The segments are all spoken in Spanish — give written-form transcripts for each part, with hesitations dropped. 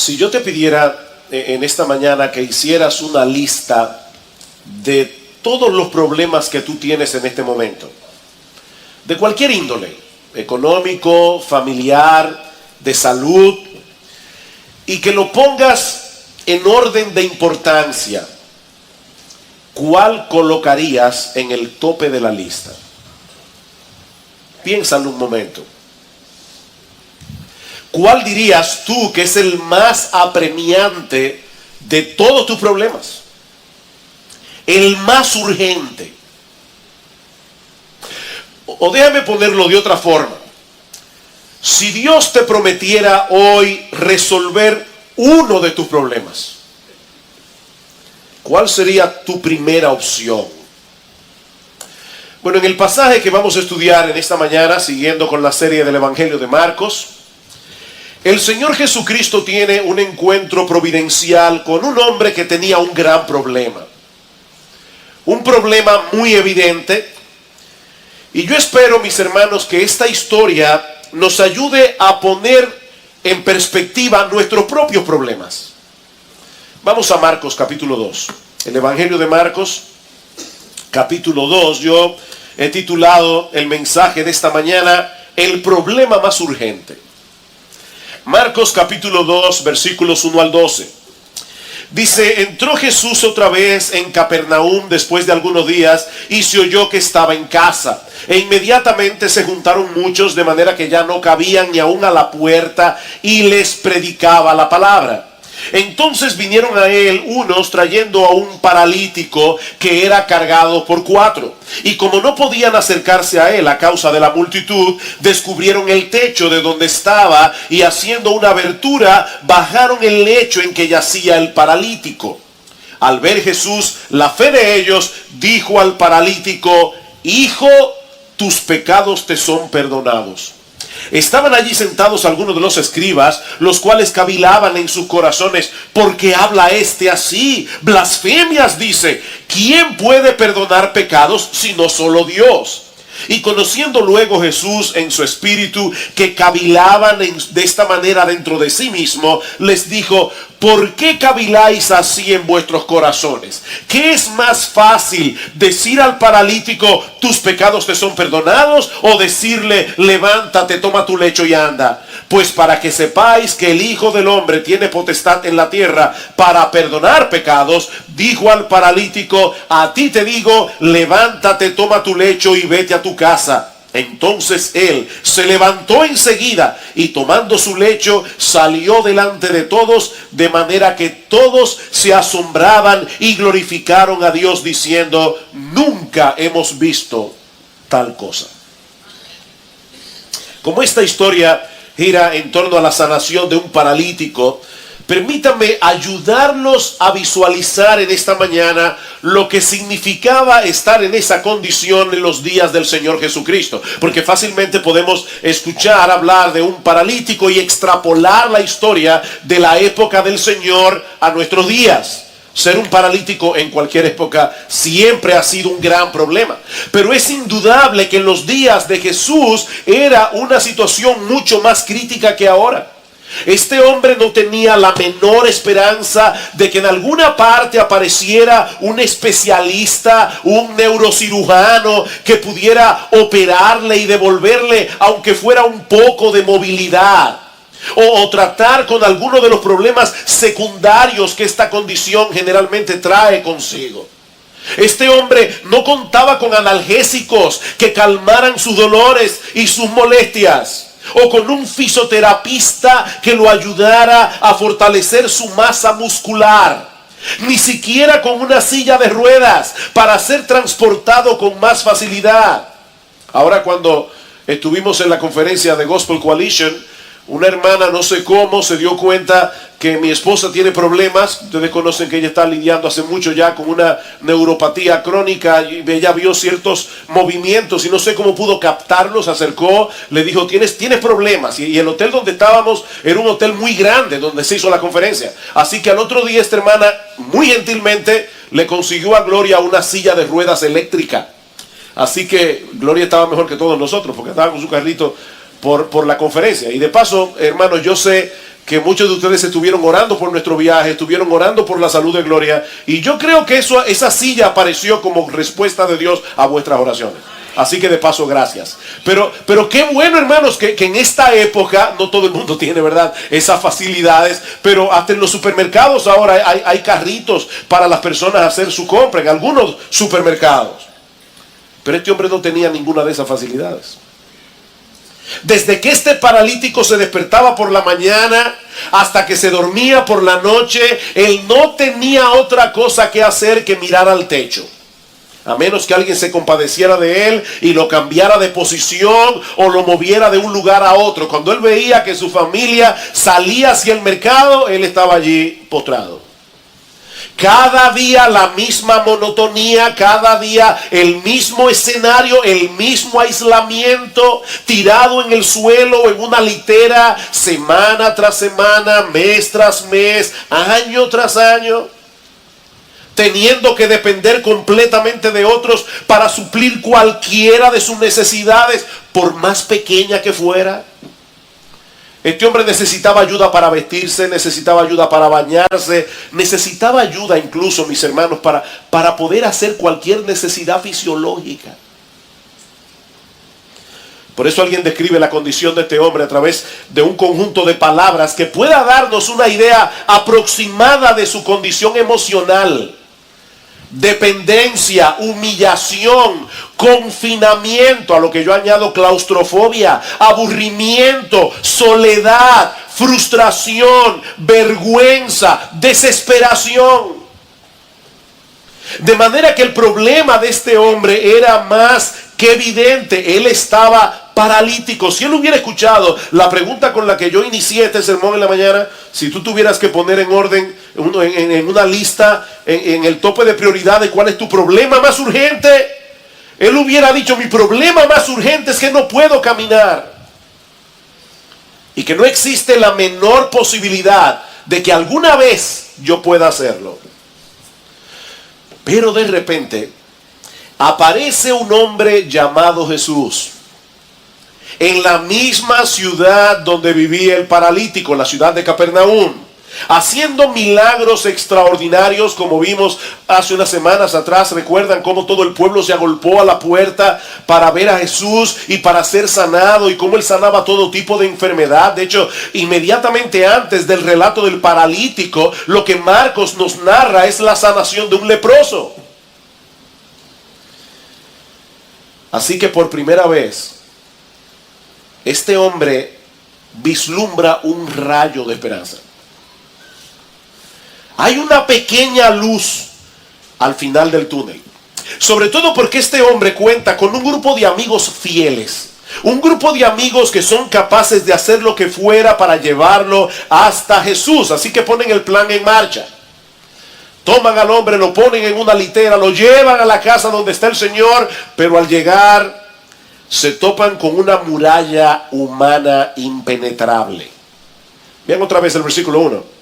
Si yo te pidiera en esta mañana que hicieras una lista de todos los problemas que tú tienes en este momento, de cualquier índole, económico, familiar, de salud, y que lo pongas en orden de importancia, ¿cuál colocarías en el tope de la lista? Piénsalo un momento. ¿Cuál dirías tú que es el más apremiante de todos tus problemas? El más urgente. O déjame ponerlo de otra forma. Si Dios te prometiera hoy resolver uno de tus problemas, ¿cuál sería tu primera opción? Bueno, en el pasaje que vamos a estudiar en esta mañana, siguiendo con la serie del Evangelio de Marcos, el Señor Jesucristo tiene un encuentro providencial con un hombre que tenía un gran problema. Un problema muy evidente. Y yo espero, mis hermanos, que esta historia nos ayude a poner en perspectiva nuestros propios problemas. Vamos a Marcos capítulo 2. El Evangelio de Marcos capítulo 2. Yo he titulado el mensaje de esta mañana, el problema más urgente. Marcos capítulo 2, versículos 1 al 12. Dice, entró Jesús otra vez en Capernaum después de algunos días y se oyó que estaba en casa. E inmediatamente se juntaron muchos de manera que ya no cabían ni aún a la puerta y les predicaba la palabra. Entonces vinieron a él unos trayendo a un paralítico que era cargado por 4. Y como no podían acercarse a él a causa de la multitud, descubrieron el techo de donde estaba y haciendo una abertura, bajaron el lecho en que yacía el paralítico. Al ver Jesús la fe de ellos, dijo al paralítico, hijo, tus pecados te son perdonados. Estaban allí sentados algunos de los escribas, los cuales cavilaban en sus corazones, ¿por qué habla este así? Blasfemias dice, ¿quién puede perdonar pecados sino solo Dios? Y conociendo luego Jesús en su espíritu que cavilaban de esta manera dentro de sí mismo, les dijo, ¿por qué caviláis así en vuestros corazones? ¿Qué es más fácil, decir al paralítico, tus pecados te son perdonados? O decirle, levántate, toma tu lecho y anda. Pues para que sepáis que el Hijo del Hombre tiene potestad en la tierra para perdonar pecados, dijo al paralítico, a ti te digo, levántate, toma tu lecho y vete a tu casa. Entonces él se levantó enseguida y tomando su lecho salió delante de todos, de manera que todos se asombraban y glorificaron a Dios diciendo, nunca hemos visto tal cosa. Como esta historia gira en torno a la sanación de un paralítico, permítanme ayudarlos a visualizar en esta mañana lo que significaba estar en esa condición en los días del Señor Jesucristo. Porque fácilmente podemos escuchar hablar de un paralítico y extrapolar la historia de la época del Señor a nuestros días. Ser un paralítico en cualquier época siempre ha sido un gran problema. Pero es indudable que en los días de Jesús era una situación mucho más crítica que ahora. Este hombre no tenía la menor esperanza de que en alguna parte apareciera un especialista, un neurocirujano que pudiera operarle y devolverle, aunque fuera un poco de movilidad. O tratar con alguno de los problemas secundarios que esta condición generalmente trae consigo. Este hombre no contaba con analgésicos que calmaran sus dolores y sus molestias, o con un fisioterapista que lo ayudara a fortalecer su masa muscular, ni siquiera con una silla de ruedas para ser transportado con más facilidad. Ahora, cuando estuvimos en la conferencia de Gospel Coalition, una hermana, no sé cómo, se dio cuenta que mi esposa tiene problemas. Ustedes conocen que ella está lidiando hace mucho ya con una neuropatía crónica y ella vio ciertos movimientos y no sé cómo pudo captarlos. Se acercó, le dijo, tienes problemas. Y el hotel donde estábamos era un hotel muy grande donde se hizo la conferencia. Así que al otro día esta hermana muy gentilmente le consiguió a Gloria una silla de ruedas eléctrica. Así que Gloria estaba mejor que todos nosotros porque estaba con su carrito por la conferencia. Y de paso, hermanos, yo sé que muchos de ustedes estuvieron orando por nuestro viaje, estuvieron orando por la salud de Gloria, y yo creo que esa silla apareció como respuesta de Dios a vuestras oraciones. Así que de paso, gracias. Pero qué bueno, hermanos, que en esta época, no todo el mundo tiene, ¿verdad?, esas facilidades, pero hasta en los supermercados ahora hay carritos para las personas hacer su compra, en algunos supermercados. Pero este hombre no tenía ninguna de esas facilidades. Desde que este paralítico se despertaba por la mañana hasta que se dormía por la noche, él no tenía otra cosa que hacer que mirar al techo. A menos que alguien se compadeciera de él y lo cambiara de posición o lo moviera de un lugar a otro. Cuando él veía que su familia salía hacia el mercado, él estaba allí postrado. Cada día la misma monotonía, cada día el mismo escenario, el mismo aislamiento, tirado en el suelo o en una litera, semana tras semana, mes tras mes, año tras año, teniendo que depender completamente de otros para suplir cualquiera de sus necesidades, por más pequeña que fuera. Este hombre necesitaba ayuda para vestirse, necesitaba ayuda para bañarse, necesitaba ayuda incluso, mis hermanos, para poder hacer cualquier necesidad fisiológica. Por eso alguien describe la condición de este hombre a través de un conjunto de palabras que pueda darnos una idea aproximada de su condición emocional. Dependencia, humillación, confinamiento, a lo que yo añado claustrofobia, aburrimiento, soledad, frustración, vergüenza, desesperación. De manera que el problema de este hombre era más que evidente. Él estaba paralítico. Si él hubiera escuchado la pregunta con la que yo inicié este sermón en la mañana, si tú tuvieras que poner en orden, en una lista, en el tope de prioridades, ¿cuál es tu problema más urgente? Él hubiera dicho, mi problema más urgente es que no puedo caminar. Y que no existe la menor posibilidad de que alguna vez yo pueda hacerlo. Pero de repente aparece un hombre llamado Jesús en la misma ciudad donde vivía el paralítico, la ciudad de Capernaum, haciendo milagros extraordinarios, como vimos hace unas semanas atrás. Recuerdan cómo todo el pueblo se agolpó a la puerta para ver a Jesús y para ser sanado, y cómo él sanaba todo tipo de enfermedad. De hecho, inmediatamente antes del relato del paralítico, lo que Marcos nos narra es la sanación de un leproso. Así que por primera vez este hombre vislumbra un rayo de esperanza. Hay una pequeña luz al final del túnel. Sobre todo porque este hombre cuenta con un grupo de amigos fieles. Un grupo de amigos que son capaces de hacer lo que fuera para llevarlo hasta Jesús. Así que ponen el plan en marcha. Toman al hombre, lo ponen en una litera, lo llevan a la casa donde está el Señor, pero al llegar se topan con una muralla humana impenetrable. Vean otra vez el versículo 1.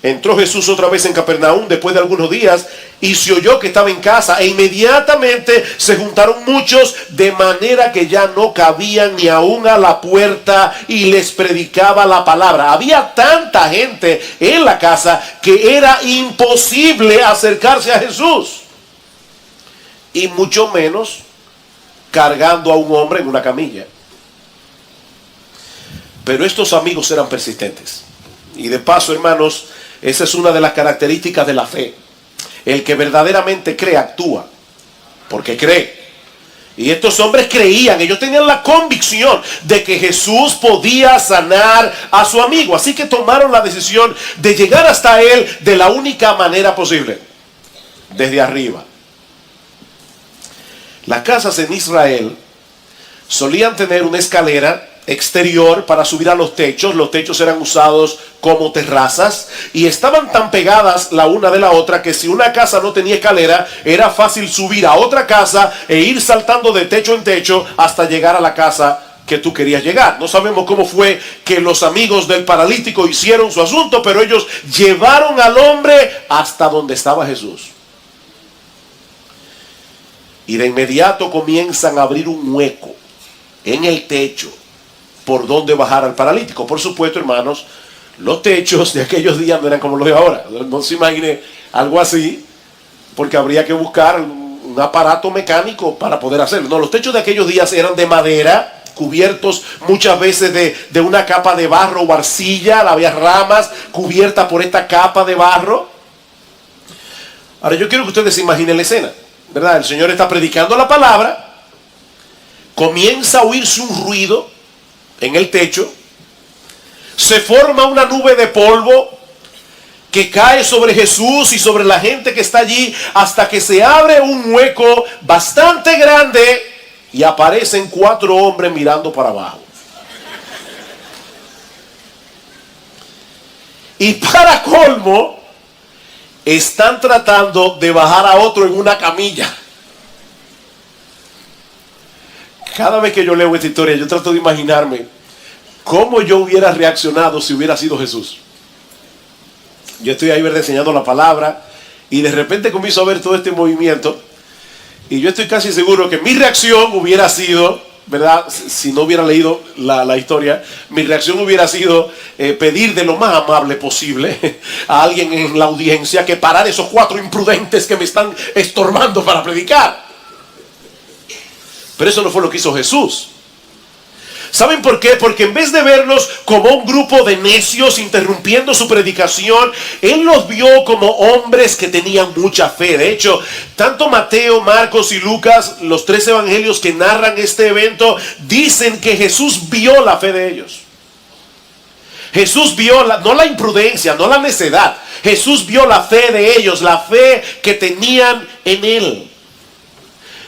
Entró Jesús otra vez en Capernaum después de algunos días y se oyó que estaba en casa, e inmediatamente se juntaron muchos, de manera que ya no cabían ni aún a la puerta, y les predicaba la palabra. Había tanta gente en la casa que era imposible acercarse a Jesús, y mucho menos cargando a un hombre en una camilla. Pero estos amigos eran persistentes. Y de paso, hermanos, esa es una de las características de la fe. El que verdaderamente cree, actúa porque cree. Y estos hombres creían, ellos tenían la convicción de que Jesús podía sanar a su amigo. Así que tomaron la decisión de llegar hasta él de la única manera posible: desde arriba. Las casas en Israel solían tener una escalera exterior para subir a los techos. Los techos eran usados como terrazas y estaban tan pegadas la una de la otra que si una casa no tenía escalera, era fácil subir a otra casa e ir saltando de techo en techo hasta llegar a la casa que tú querías llegar. No sabemos cómo fue que los amigos del paralítico hicieron su asunto, pero ellos llevaron al hombre hasta donde estaba Jesús. Y de inmediato comienzan a abrir un hueco en el techo por donde bajar al paralítico. Por supuesto, hermanos, Los techos de aquellos días no eran como los de ahora. No se imagine algo así, porque habría que buscar un aparato mecánico para poder hacerlo. No, los techos de aquellos días eran de madera, cubiertos muchas veces de una capa de barro o arcilla. Había ramas cubiertas por esta capa de barro. Ahora yo quiero que ustedes se imaginen la escena, ¿verdad? El Señor está predicando la palabra, comienza a oírse un ruido en el techo, se forma una nube de polvo que cae sobre Jesús y sobre la gente que está allí, hasta que se abre un hueco bastante grande y aparecen 4 hombres mirando para abajo. Y para colmo, están tratando de bajar a otro en una camilla. Cada vez que yo leo esta historia, yo trato de imaginarme cómo yo hubiera reaccionado si hubiera sido Jesús. Yo estoy ahí enseñando la palabra y de repente comienzo a ver todo este movimiento y yo estoy casi seguro que mi reacción hubiera sido, ¿verdad? Si no hubiera leído la historia, mi reacción hubiera sido pedir de lo más amable posible a alguien en la audiencia que parara esos 4 imprudentes que me están estorbando para predicar. Pero eso no fue lo que hizo Jesús. ¿Saben por qué? Porque en vez de verlos como un grupo de necios interrumpiendo su predicación, Él los vio como hombres que tenían mucha fe. De hecho, tanto Mateo, Marcos y Lucas, los 3 evangelios que narran este evento, dicen que Jesús vio la fe de ellos. Jesús vio, no la imprudencia, no la necedad. Jesús vio la fe de ellos, la fe que tenían en Él.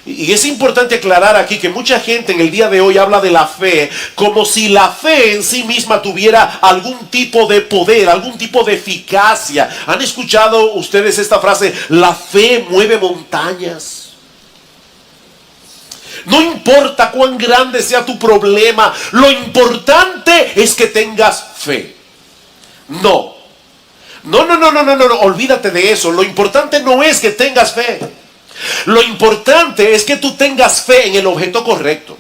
Y es importante aclarar aquí que mucha gente en el día de hoy habla de la fe como si la fe en sí misma tuviera algún tipo de poder, algún tipo de eficacia. ¿Han escuchado ustedes esta frase? La fe mueve montañas. No importa cuán grande sea tu problema, lo importante es que tengas fe. No, olvídate de eso. Lo importante no es que tengas fe. Lo importante es que tú tengas fe en el objeto correcto.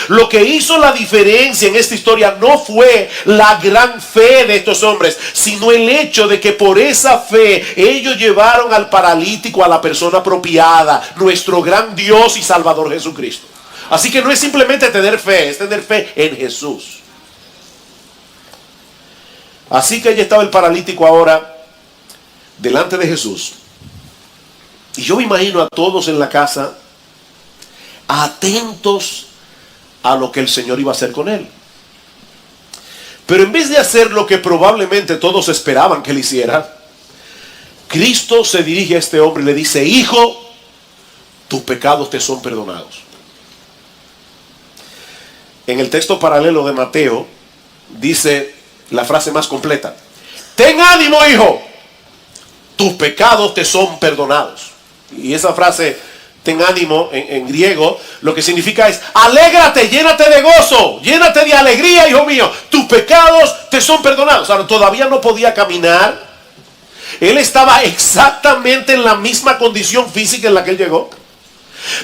Lo que hizo la diferencia en esta historia no fue la gran fe de estos hombres, sino el hecho de que por esa fe ellos llevaron al paralítico a la persona apropiada, nuestro gran Dios y Salvador Jesucristo. Así que no es simplemente tener fe, es tener fe en Jesús. Así que allí estaba el paralítico ahora delante de Jesús. Y yo me imagino a todos en la casa atentos a lo que el Señor iba a hacer con él. Pero en vez de hacer lo que probablemente todos esperaban que él hiciera, Cristo se dirige a este hombre y le dice: hijo, tus pecados te son perdonados. En el texto paralelo de Mateo dice la frase más completa: ten ánimo, hijo, tus pecados te son perdonados. Y esa frase, ten ánimo, en griego, lo que significa es: alégrate, llénate de gozo, llénate de alegría, hijo mío, tus pecados te son perdonados. Ahora, todavía no podía caminar. Él estaba exactamente en la misma condición física en la que él llegó.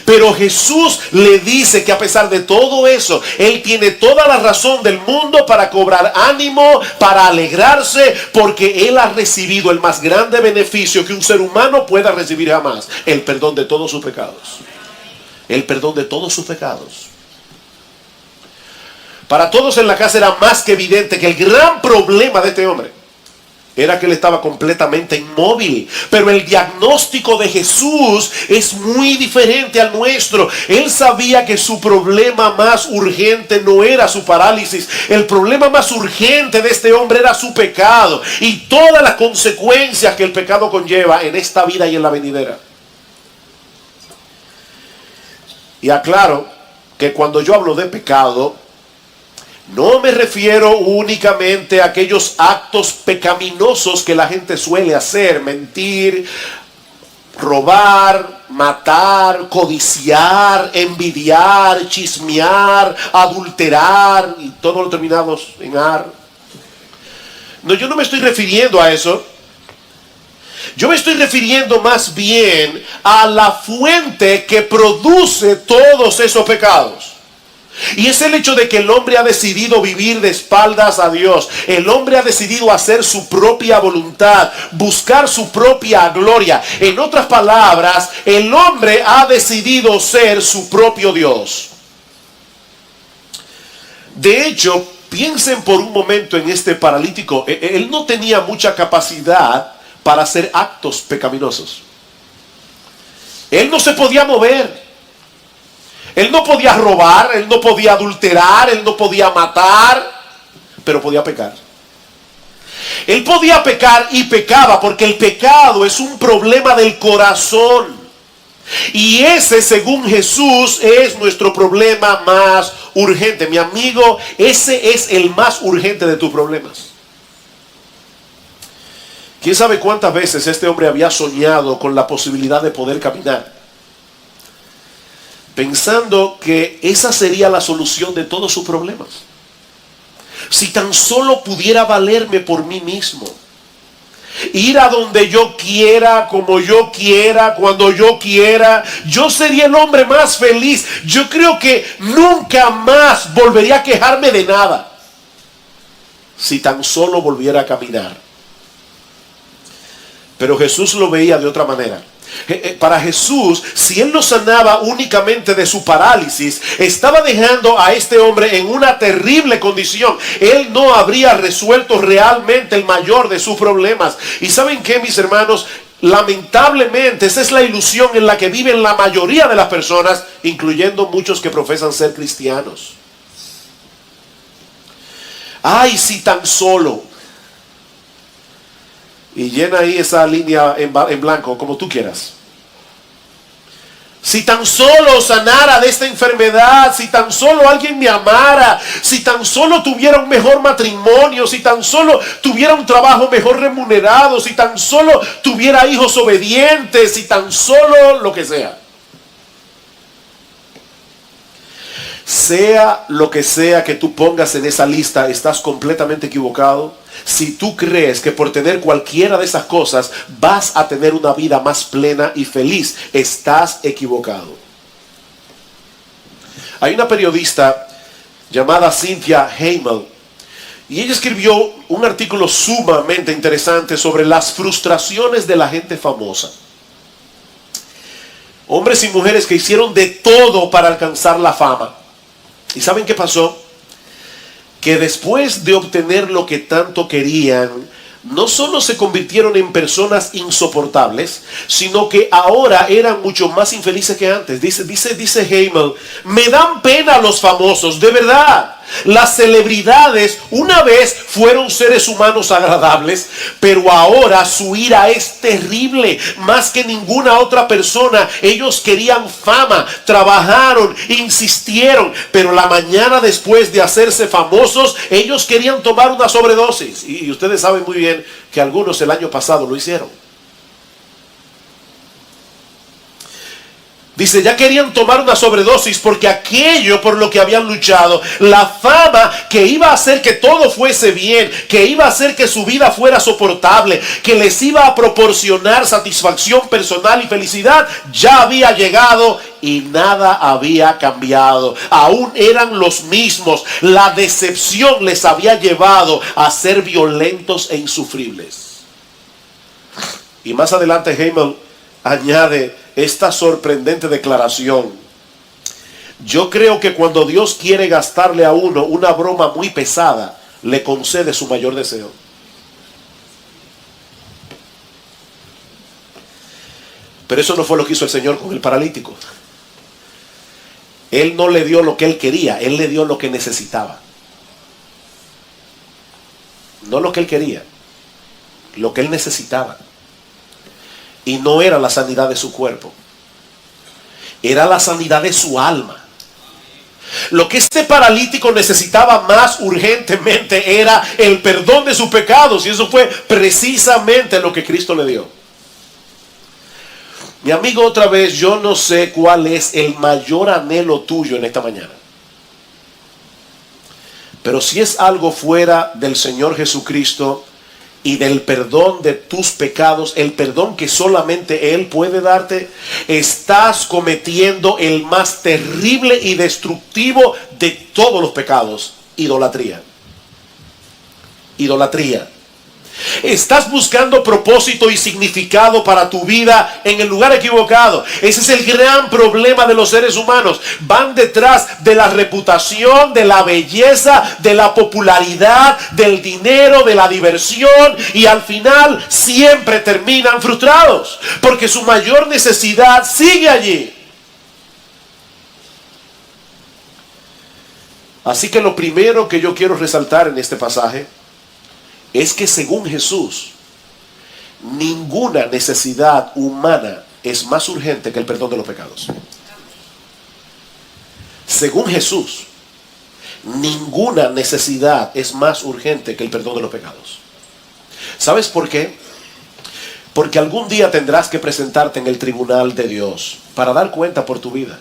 Pero Jesús le dice que a pesar de todo eso, Él tiene toda la razón del mundo para cobrar ánimo, para alegrarse, porque Él ha recibido el más grande beneficio que un ser humano pueda recibir jamás: el perdón de todos sus pecados. El perdón de todos sus pecados. Para todos en la casa era más que evidente que el gran problema de este hombre era que él estaba completamente inmóvil. Pero el diagnóstico de Jesús es muy diferente al nuestro. Él sabía que su problema más urgente no era su parálisis. El problema más urgente de este hombre era su pecado y todas las consecuencias que el pecado conlleva en esta vida y en la venidera. Y aclaro que cuando yo hablo de pecado, no me refiero únicamente a aquellos actos pecaminosos que la gente suele hacer: mentir, robar, matar, codiciar, envidiar, chismear, adulterar, y todos los terminados en ar. No, yo no me estoy refiriendo a eso. Yo me estoy refiriendo más bien a la fuente que produce todos esos pecados. Y es el hecho de que el hombre ha decidido vivir de espaldas a Dios. El hombre ha decidido hacer su propia voluntad, buscar su propia gloria. En otras palabras, el hombre ha decidido ser su propio Dios. De hecho, piensen por un momento en este paralítico. Él no tenía mucha capacidad para hacer actos pecaminosos. Él no se podía mover. Él no podía robar, él no podía adulterar, él no podía matar, pero podía pecar. Él podía pecar y pecaba, porque el pecado es un problema del corazón. Y ese, según Jesús, es nuestro problema más urgente. Mi amigo, ese es el más urgente de tus problemas. ¿Quién sabe cuántas veces este hombre había soñado con la posibilidad de poder caminar? Pensando que esa sería la solución de todos sus problemas. Si tan solo pudiera valerme por mí mismo. Ir a donde yo quiera, como yo quiera, cuando yo quiera. Yo sería el hombre más feliz. Yo creo que nunca más volvería a quejarme de nada. Si tan solo volviera a caminar. Pero Jesús lo veía de otra manera. Para Jesús, si él no sanaba únicamente de su parálisis, estaba dejando a este hombre en una terrible condición. Él no habría resuelto realmente el mayor de sus problemas. Y ¿saben qué, mis hermanos? Lamentablemente, esa es la ilusión en la que viven la mayoría de las personas, incluyendo muchos que profesan ser cristianos. Ay, si tan solo. Y llena ahí esa línea en blanco, como tú quieras. Si tan solo sanara de esta enfermedad, si tan solo alguien me amara, si tan solo tuviera un mejor matrimonio, si tan solo tuviera un trabajo mejor remunerado, si tan solo tuviera hijos obedientes, si tan solo lo que sea. Sea lo que sea que tú pongas en esa lista, estás completamente equivocado. Si tú crees que por tener cualquiera de esas cosas vas a tener una vida más plena y feliz, estás equivocado. Hay una periodista llamada Cynthia Hamel y ella escribió un artículo sumamente interesante sobre las frustraciones de la gente famosa. Hombres y mujeres que hicieron de todo para alcanzar la fama. ¿Y saben qué pasó? Que después de obtener lo que tanto querían, no solo se convirtieron en personas insoportables, sino que ahora eran mucho más infelices que antes. Dice Hamel, me dan pena los famosos, de verdad. Las celebridades una vez fueron seres humanos agradables, pero ahora su ira es terrible, más que ninguna otra persona. Ellos querían fama, trabajaron, insistieron, pero la mañana después de hacerse famosos, ellos querían tomar una sobredosis. Y ustedes saben muy bien que algunos el año pasado lo hicieron. Dice, ya querían tomar una sobredosis porque aquello por lo que habían luchado, la fama que iba a hacer que todo fuese bien, que iba a hacer que su vida fuera soportable, que les iba a proporcionar satisfacción personal y felicidad, ya había llegado y nada había cambiado. Aún eran los mismos. La decepción les había llevado a ser violentos e insufribles. Y más adelante Hamel añade esta sorprendente declaración. Yo creo que cuando Dios quiere gastarle a uno una broma muy pesada, le concede su mayor deseo. Pero eso no fue lo que hizo el Señor con el paralítico. Él no le dio lo que él quería, él le dio lo que necesitaba. No lo que él quería, lo que él necesitaba. Y no era la sanidad de su cuerpo, era la sanidad de su alma. Lo que este paralítico necesitaba más urgentemente era el perdón de sus pecados, y eso fue precisamente lo que Cristo le dio. Mi amigo, otra vez, yo no sé cuál es el mayor anhelo tuyo en esta mañana, pero si es algo fuera del Señor Jesucristo, y del perdón de tus pecados, el perdón que solamente Él puede darte, estás cometiendo el más terrible y destructivo de todos los pecados: idolatría. Idolatría. Estás buscando propósito y significado para tu vida en el lugar equivocado. Ese es el gran problema de los seres humanos. Van detrás de la reputación, de la belleza, de la popularidad, del dinero, de la diversión, y al final siempre terminan frustrados porque su mayor necesidad sigue allí. Así que lo primero que yo quiero resaltar en este pasaje es que según Jesús, ninguna necesidad humana es más urgente que el perdón de los pecados. Según Jesús, ninguna necesidad es más urgente que el perdón de los pecados. ¿Sabes por qué? Porque algún día tendrás que presentarte en el tribunal de Dios para dar cuenta por tu vida.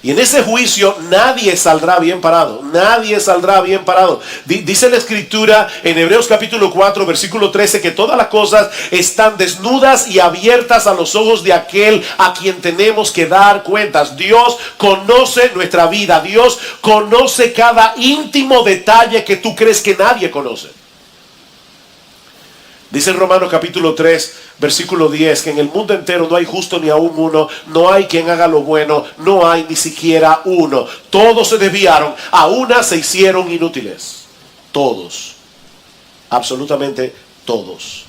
Y en ese juicio nadie saldrá bien parado. Nadie saldrá bien parado. Dice la Escritura en Hebreos capítulo 4 versículo 13 que todas las cosas están desnudas y abiertas a los ojos de aquel a quien tenemos que dar cuentas. Dios conoce nuestra vida. Dios conoce cada íntimo detalle que tú crees que nadie conoce. Dice en Romanos capítulo 3, versículo 10, que en el mundo entero no hay justo ni aún uno, no hay quien haga lo bueno, no hay ni siquiera uno. Todos se desviaron, a una se hicieron inútiles. Todos, absolutamente todos.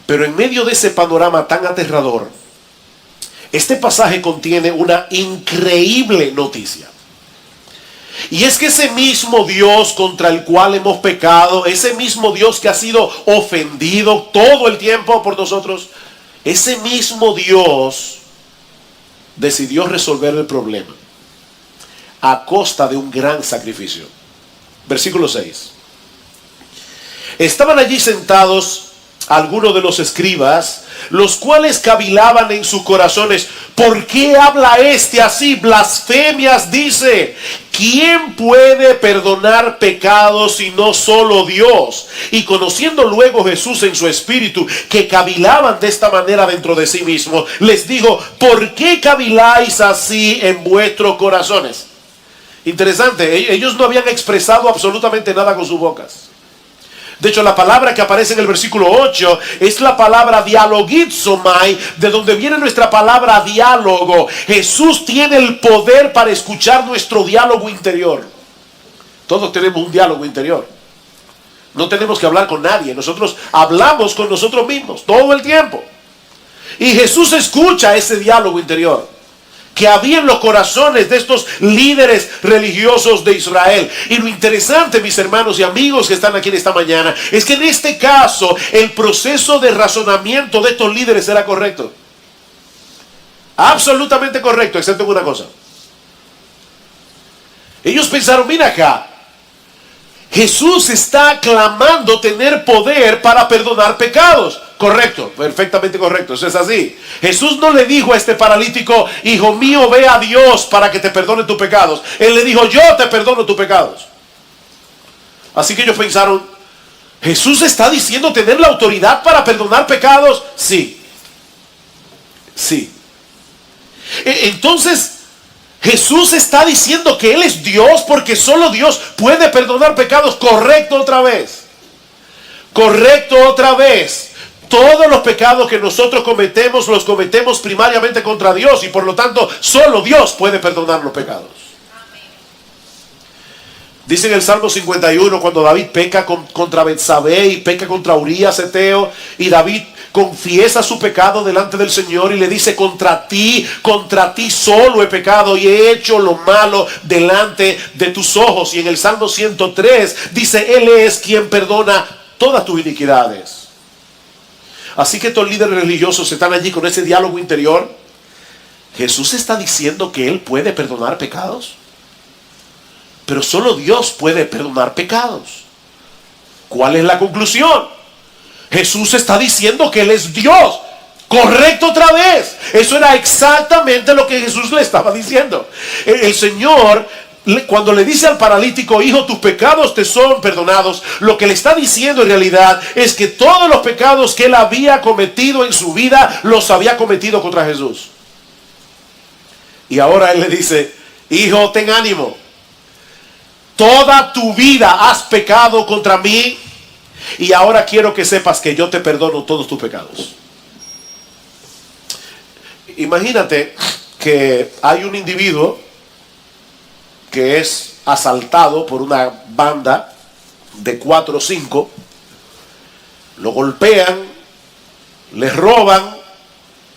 Pero en medio de ese panorama tan aterrador, este pasaje contiene una increíble noticia. Y es que ese mismo Dios contra el cual hemos pecado, ese mismo Dios que ha sido ofendido todo el tiempo por nosotros, ese mismo Dios decidió resolver el problema a costa de un gran sacrificio. Versículo 6. Estaban allí sentados algunos de los escribas, los cuales cavilaban en sus corazones: ¿por qué habla este así? Blasfemias dice. ¿Quién puede perdonar pecados si no solo Dios? Y conociendo luego Jesús en su espíritu que cavilaban de esta manera dentro de sí mismo, les dijo: ¿por qué caviláis así en vuestros corazones? Interesante, ellos no habían expresado absolutamente nada con sus bocas. De hecho, la palabra que aparece en el versículo 8 es la palabra dialogizomai, de donde viene nuestra palabra diálogo. Jesús tiene el poder para escuchar nuestro diálogo interior. Todos tenemos un diálogo interior. No tenemos que hablar con nadie. Nosotros hablamos con nosotros mismos todo el tiempo. Y Jesús escucha ese diálogo interior que había en los corazones de estos líderes religiosos de Israel. Y lo interesante, mis hermanos y amigos que están aquí en esta mañana, es que en este caso el proceso de razonamiento de estos líderes era correcto. Absolutamente correcto, excepto en una cosa. Ellos pensaron: mira acá, Jesús está clamando tener poder para perdonar pecados. Correcto, perfectamente correcto, eso es así. Jesús no le dijo a este paralítico: hijo mío, ve a Dios para que te perdone tus pecados. Él le dijo: yo te perdono tus pecados. Así que ellos pensaron: ¿Jesús está diciendo tener la autoridad para perdonar pecados? Sí. Sí. Entonces, Jesús está diciendo que Él es Dios porque solo Dios puede perdonar pecados. Correcto otra vez. Correcto otra vez. Todos los pecados que nosotros cometemos, los cometemos primariamente contra Dios, y por lo tanto solo Dios puede perdonar los pecados. Dice en el Salmo 51, cuando David peca contra Betsabé y peca contra Urías Eteo, y David confiesa su pecado delante del Señor y le dice: contra ti solo he pecado y he hecho lo malo delante de tus ojos. Y en el Salmo 103 dice: Él es quien perdona todas tus iniquidades. Así que estos líderes religiosos están allí con ese diálogo interior. Jesús está diciendo que Él puede perdonar pecados, pero solo Dios puede perdonar pecados. ¿Cuál es la conclusión? Jesús está diciendo que Él es Dios. Correcto otra vez. Eso era exactamente lo que Jesús le estaba diciendo. El Señor cuando le dice al paralítico, hijo, tus pecados te son perdonados, lo que le está diciendo en realidad es que todos los pecados que él había cometido en su vida, los había cometido contra Jesús. Y ahora él le dice, hijo, ten ánimo. Toda tu vida has pecado contra mí y ahora quiero que sepas que yo te perdono todos tus pecados. Imagínate que hay un individuo que es asaltado por una banda de 4 o 5, lo golpean, le roban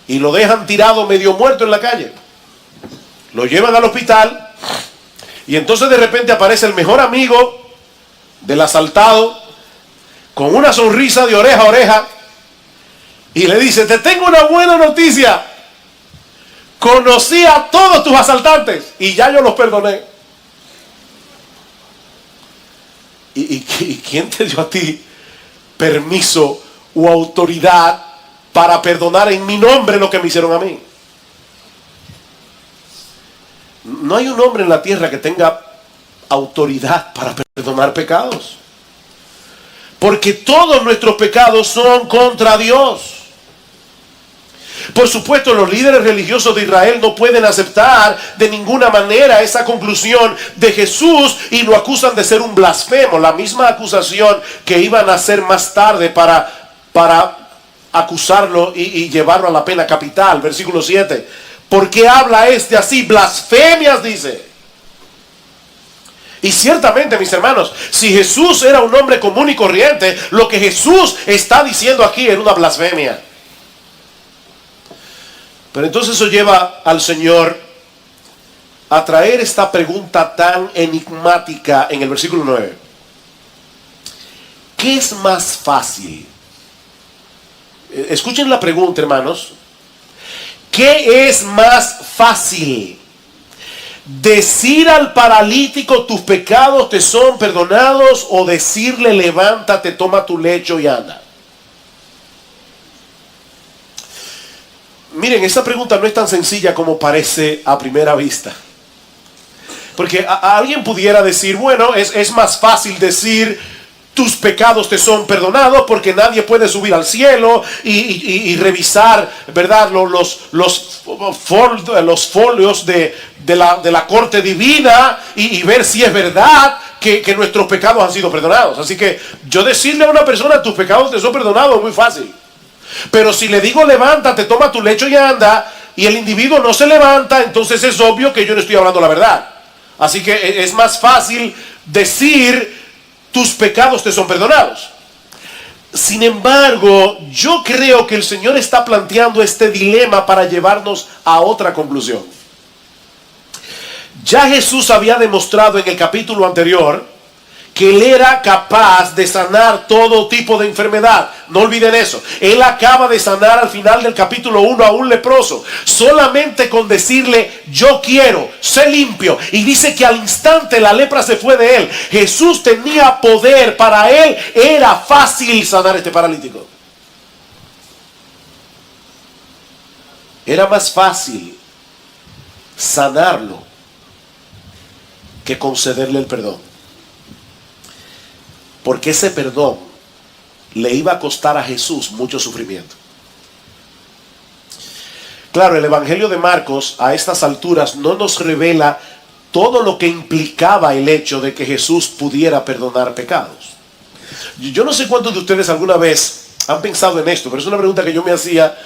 y lo dejan tirado medio muerto en la calle. Lo llevan al hospital y entonces de repente aparece el mejor amigo del asaltado con una sonrisa de oreja a oreja y le dice, te tengo una buena noticia, conocí a todos tus asaltantes y ya yo los perdoné. ¿Y quién te dio a ti permiso o autoridad para perdonar en mi nombre lo que me hicieron a mí? No hay un hombre en la tierra que tenga autoridad para perdonar pecados. Porque todos nuestros pecados son contra Dios. Por supuesto, los líderes religiosos de Israel no pueden aceptar de ninguna manera esa conclusión de Jesús y lo acusan de ser un blasfemo. La misma acusación que iban a hacer más tarde para acusarlo y llevarlo a la pena capital. Versículo 7. ¿Por qué habla este así? Blasfemias, dice. Y ciertamente, mis hermanos, si Jesús era un hombre común y corriente, lo que Jesús está diciendo aquí era una blasfemia. Pero entonces eso lleva al Señor a traer esta pregunta tan enigmática en el versículo 9. ¿Qué es más fácil? Escuchen la pregunta, hermanos. ¿Qué es más fácil? ¿Decir al paralítico tus pecados te son perdonados o decirle levántate, toma tu lecho y anda? Miren, esa pregunta no es tan sencilla como parece a primera vista. Porque alguien pudiera decir, bueno, es más fácil decir tus pecados te son perdonados porque nadie puede subir al cielo y revisar, ¿verdad? Los folios de la corte divina y ver si es verdad que nuestros pecados han sido perdonados. Así que yo decirle a una persona tus pecados te son perdonados es muy fácil. Pero si le digo levántate, toma tu lecho y anda, y el individuo no se levanta, entonces es obvio que yo no estoy hablando la verdad. Así que es más fácil decir tus pecados te son perdonados. Sin embargo, yo creo que el Señor está planteando este dilema para llevarnos a otra conclusión. Ya Jesús había demostrado en el capítulo anterior que Él era capaz de sanar todo tipo de enfermedad. No olviden eso. Él acaba de sanar al final del capítulo 1 a un leproso. Solamente con decirle, yo quiero, sé limpio. Y dice que al instante la lepra se fue de él. Jesús tenía poder. Para Él era fácil sanar a este paralítico. Era más fácil sanarlo que concederle el perdón. Porque ese perdón le iba a costar a Jesús mucho sufrimiento. Claro, el Evangelio de Marcos a estas alturas no nos revela todo lo que implicaba el hecho de que Jesús pudiera perdonar pecados. Yo no sé cuántos de ustedes alguna vez han pensado en esto, pero es una pregunta que yo me hacía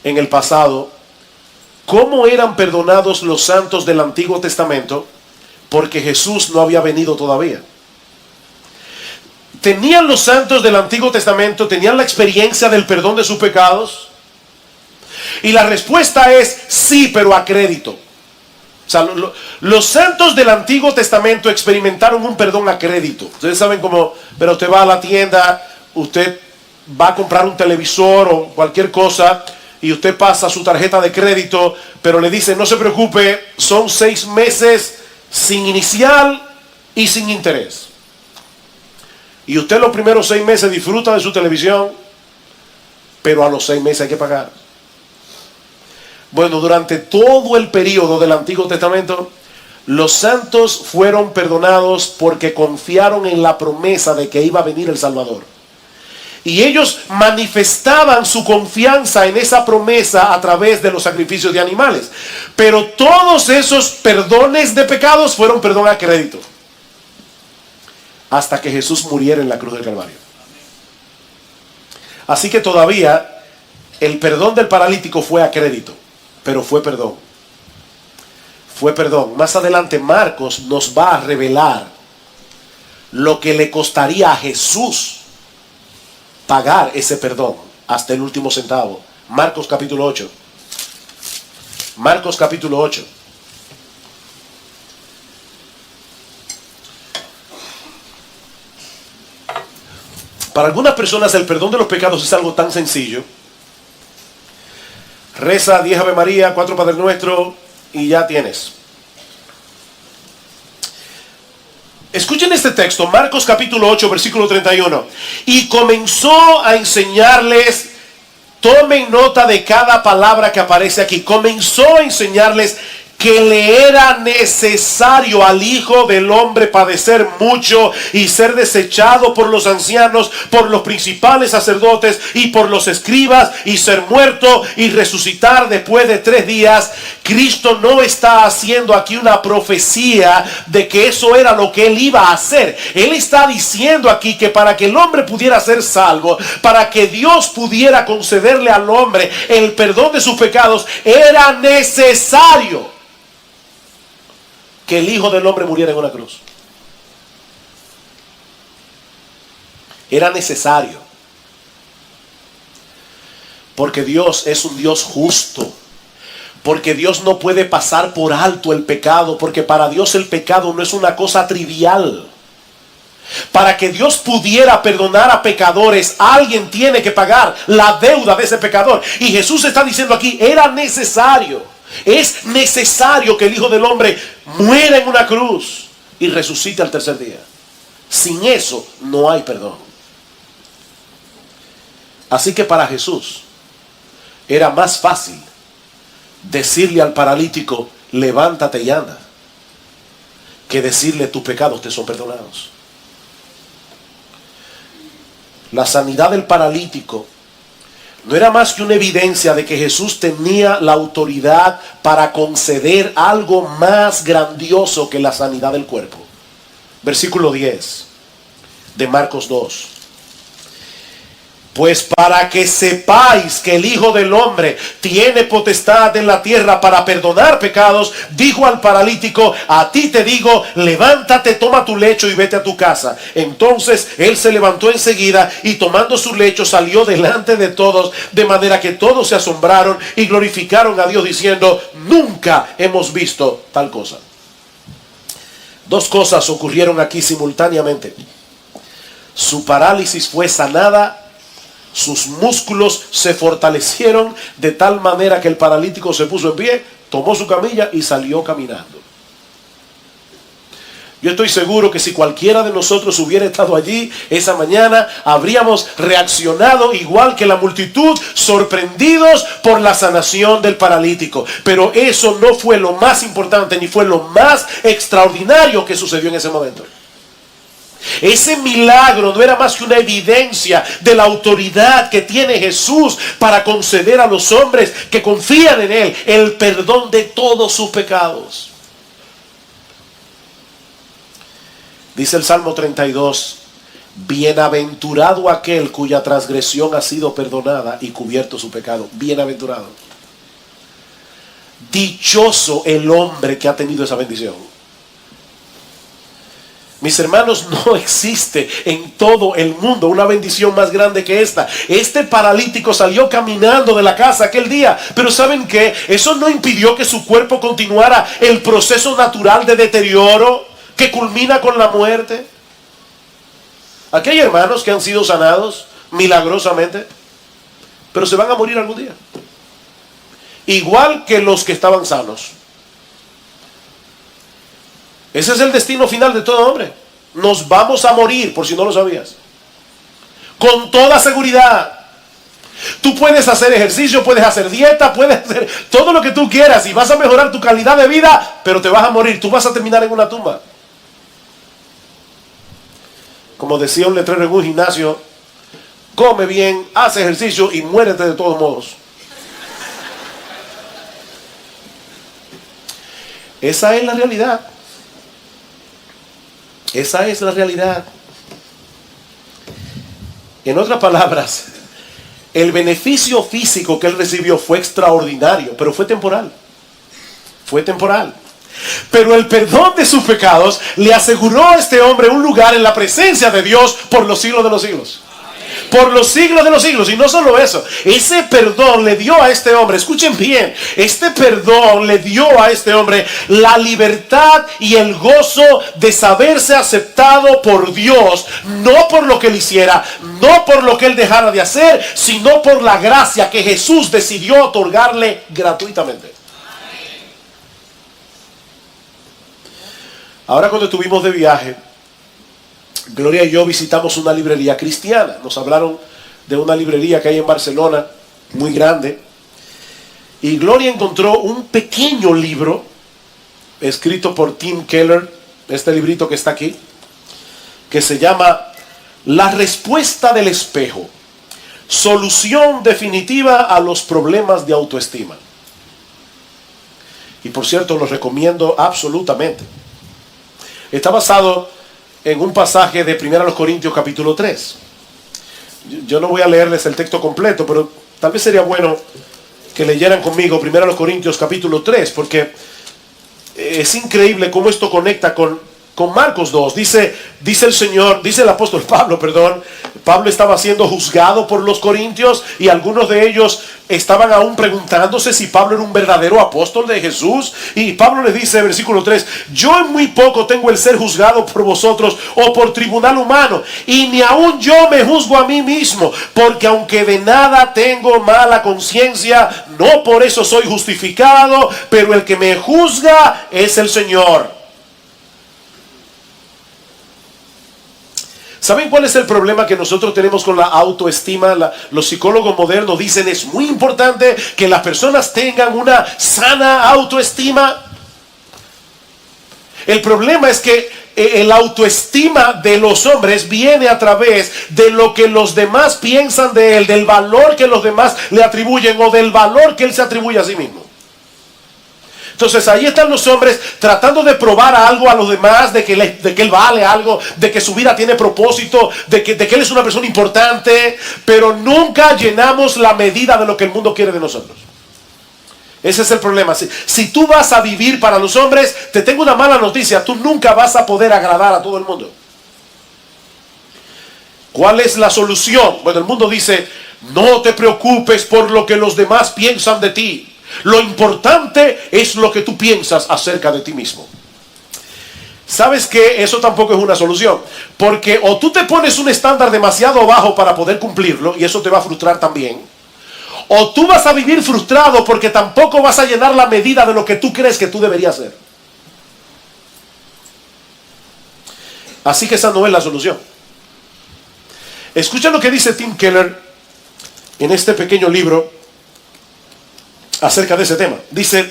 en el pasado. ¿Cómo eran perdonados los santos del Antiguo Testamento? Porque Jesús no había venido todavía. ¿Tenían los santos del Antiguo Testamento, tenían la experiencia del perdón de sus pecados? Y la respuesta es sí, pero a crédito. O sea, los santos del Antiguo Testamento experimentaron un perdón a crédito. Ustedes saben cómo, pero usted va a la tienda, usted va a comprar un televisor o cualquier cosa y usted pasa su tarjeta de crédito, pero le dice, no se preocupe, son 6 meses sin inicial y sin interés. Y usted los primeros 6 meses disfruta de su televisión, pero a los 6 meses hay que pagar. Bueno, durante todo el periodo del Antiguo Testamento, Los santos fueron perdonados porque confiaron en la promesa de que iba a venir el Salvador. Y ellos manifestaban su confianza en esa promesa a través de los sacrificios de animales. Pero todos esos perdones de pecados fueron perdón a crédito, hasta que Jesús muriera en la cruz del Calvario. Así que todavía el perdón del paralítico fue a crédito, pero fue perdón. Fue perdón. Más adelante Marcos nos va a revelar lo que le costaría a Jesús pagar ese perdón hasta el último centavo. Marcos capítulo 8. Marcos capítulo 8. Para algunas personas el perdón de los pecados es algo tan sencillo. Reza 10 Ave María, 4 Padre Nuestro y ya tienes. Escuchen este texto, Marcos capítulo 8, versículo 31. Y comenzó a enseñarles, tomen nota de cada palabra que aparece aquí. Comenzó a enseñarles que le era necesario al Hijo del Hombre padecer mucho y ser desechado por los ancianos, por los principales sacerdotes y por los escribas, y ser muerto y resucitar después de 3 días. Cristo no está haciendo aquí una profecía de que eso era lo que él iba a hacer. Él está diciendo aquí que para que el hombre pudiera ser salvo, para que Dios pudiera concederle al hombre el perdón de sus pecados, era necesario que el Hijo del Hombre muriera en una cruz. Era necesario. Porque Dios es un Dios justo. Porque Dios no puede pasar por alto el pecado. Porque para Dios el pecado no es una cosa trivial. Para que Dios pudiera perdonar a pecadores, alguien tiene que pagar la deuda de ese pecador. Y Jesús está diciendo aquí, era necesario. Es necesario que el Hijo del Hombre muera en una cruz y resucite al tercer día. Sin eso no hay perdón. Así que para Jesús era más fácil decirle al paralítico, levántate y anda, que decirle, tus pecados te son perdonados. La sanidad del paralítico no era más que una evidencia de que Jesús tenía la autoridad para conceder algo más grandioso que la sanidad del cuerpo. Versículo 10 de Marcos 2. Pues para que sepáis que el Hijo del Hombre tiene potestad en la tierra para perdonar pecados, dijo al paralítico, a ti te digo, levántate, toma tu lecho y vete a tu casa. Entonces él se levantó enseguida y tomando su lecho salió delante de todos, de manera que todos se asombraron y glorificaron a Dios diciendo, nunca hemos visto tal cosa. Dos cosas ocurrieron aquí simultáneamente. Su parálisis fue sanada. Sus músculos se fortalecieron de tal manera que el paralítico se puso en pie, tomó su camilla y salió caminando. Yo estoy seguro que si cualquiera de nosotros hubiera estado allí esa mañana, habríamos reaccionado igual que la multitud, sorprendidos por la sanación del paralítico. Pero eso no fue lo más importante, ni fue lo más extraordinario que sucedió en ese momento. Ese milagro no era más que una evidencia de la autoridad que tiene Jesús para conceder a los hombres que confían en Él el perdón de todos sus pecados. Dice el Salmo 32, bienaventurado aquel cuya transgresión ha sido perdonada y cubierto su pecado. Bienaventurado. Dichoso el hombre que ha tenido esa bendición. Mis hermanos, no existe en todo el mundo una bendición más grande que esta. Este paralítico salió caminando de la casa aquel día, pero ¿saben qué? Eso no impidió que su cuerpo continuara el proceso natural de deterioro que culmina con la muerte. Aquí hay hermanos que han sido sanados milagrosamente, pero se van a morir algún día, igual que los que estaban sanos. Ese es el destino final de todo hombre. Nos vamos a morir, por si no lo sabías. Con toda seguridad. Tú puedes hacer ejercicio, puedes hacer dieta, puedes hacer todo lo que tú quieras y vas a mejorar tu calidad de vida, pero te vas a morir, tú vas a terminar en una tumba. Como decía un letrero en un gimnasio, come bien, haz ejercicio y muérete de todos modos. Esa es la realidad. Esa es la realidad. En otras palabras, el beneficio físico que él recibió fue extraordinario, pero fue temporal. Fue temporal. Pero el perdón de sus pecados le aseguró a este hombre un lugar en la presencia de Dios por los siglos de los siglos. Por los siglos de los siglos. Y no solo eso, ese perdón le dio a este hombre, escuchen bien, este perdón le dio a este hombre la libertad y el gozo de saberse aceptado por Dios, no por lo que él hiciera, no por lo que él dejara de hacer, sino por la gracia que Jesús decidió otorgarle gratuitamente. Ahora, cuando estuvimos de viaje, Gloria y yo visitamos una librería cristiana. Nos hablaron de una librería que hay en Barcelona, muy grande. Y Gloria encontró un pequeño libro escrito por Tim Keller, este librito que está aquí, que se llama La respuesta del espejo, solución definitiva a los problemas de autoestima. Y por cierto, lo recomiendo absolutamente. Está basado en un pasaje de 1 Corintios capítulo 3. Yo no voy a leerles el texto completo, pero tal vez sería bueno que leyeran conmigo 1 Corintios capítulo 3, porque es increíble cómo esto conecta con Marcos 2. Dice el Señor, dice el apóstol Pablo, Pablo estaba siendo juzgado por los corintios y algunos de ellos estaban aún preguntándose si Pablo era un verdadero apóstol de Jesús. Y Pablo les dice, versículo 3, yo en muy poco tengo el ser juzgado por vosotros o por tribunal humano, y ni aún yo me juzgo a mí mismo, porque aunque de nada tengo mala conciencia, no por eso soy justificado, pero el que me juzga es el Señor. ¿Saben cuál es el problema que nosotros tenemos con la autoestima? Los psicólogos modernos dicen es muy importante que las personas tengan una sana autoestima. El problema es que el autoestima de los hombres viene a través de lo que los demás piensan de él, del valor que los demás le atribuyen o del valor que él se atribuye a sí mismo. Entonces ahí están los hombres tratando de probar algo a los demás, de que él vale algo, de que su vida tiene propósito, de que él es una persona importante, pero nunca llenamos la medida de lo que el mundo quiere de nosotros. Ese es el problema. Si tú vas a vivir para los hombres, te tengo una mala noticia, tú nunca vas a poder agradar a todo el mundo. ¿Cuál es la solución? Bueno, el mundo dice, no te preocupes por lo que los demás piensan de ti. Lo importante es lo que tú piensas acerca de ti mismo. ¿Sabes qué? Eso tampoco es una solución. Porque o tú te pones un estándar demasiado bajo para poder cumplirlo, y eso te va a frustrar también. O tú vas a vivir frustrado porque tampoco vas a llenar la medida de lo que tú crees que tú deberías ser. Así que esa no es la solución. Escucha lo que dice Tim Keller en este pequeño libro acerca de ese tema. Dice,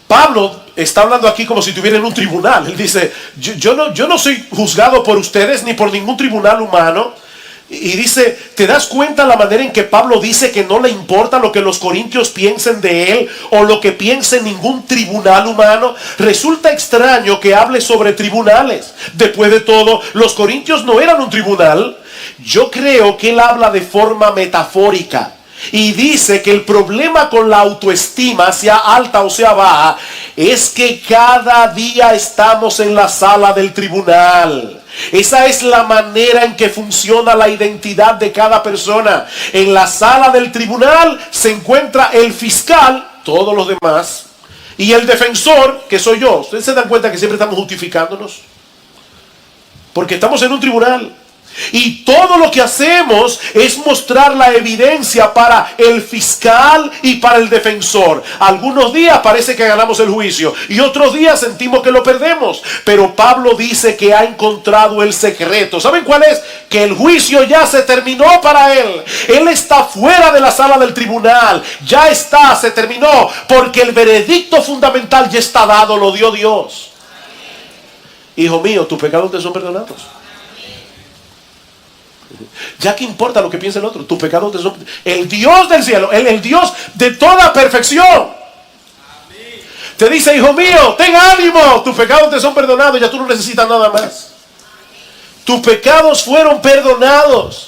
Pablo está hablando aquí como si estuviera en un tribunal. Él dice, yo no soy juzgado por ustedes ni por ningún tribunal humano. Y dice, ¿te das cuenta la manera en que Pablo dice que no le importa lo que los corintios piensen de él o lo que piense ningún tribunal humano? Resulta extraño que hable sobre tribunales. Después de todo, los corintios no eran un tribunal. Yo creo que él habla de forma metafórica. Y dice que el problema con la autoestima, sea alta o sea baja, es que cada día estamos en la sala del tribunal. Esa es la manera en que funciona la identidad de cada persona. En la sala del tribunal se encuentra el fiscal, todos los demás, y el defensor, que soy yo. ¿Ustedes se dan cuenta que siempre estamos justificándonos? Porque estamos en un tribunal. Y todo lo que hacemos es mostrar la evidencia para el fiscal y para el defensor. Algunos días parece que ganamos el juicio y otros días sentimos que lo perdemos. Pero Pablo dice que ha encontrado el secreto. ¿Saben cuál es? Que el juicio ya se terminó para él. Él está fuera de la sala del tribunal. Ya está, se terminó. Porque el veredicto fundamental ya está dado, lo dio Dios. Hijo mío, tus pecados te son perdonados. Ya que importa lo que piense el otro, tus pecados te son... El Dios del cielo, el Dios de toda perfección, te dice: hijo mío, ten ánimo, tus pecados te son perdonados, ya tú no necesitas nada más. Tus pecados fueron perdonados.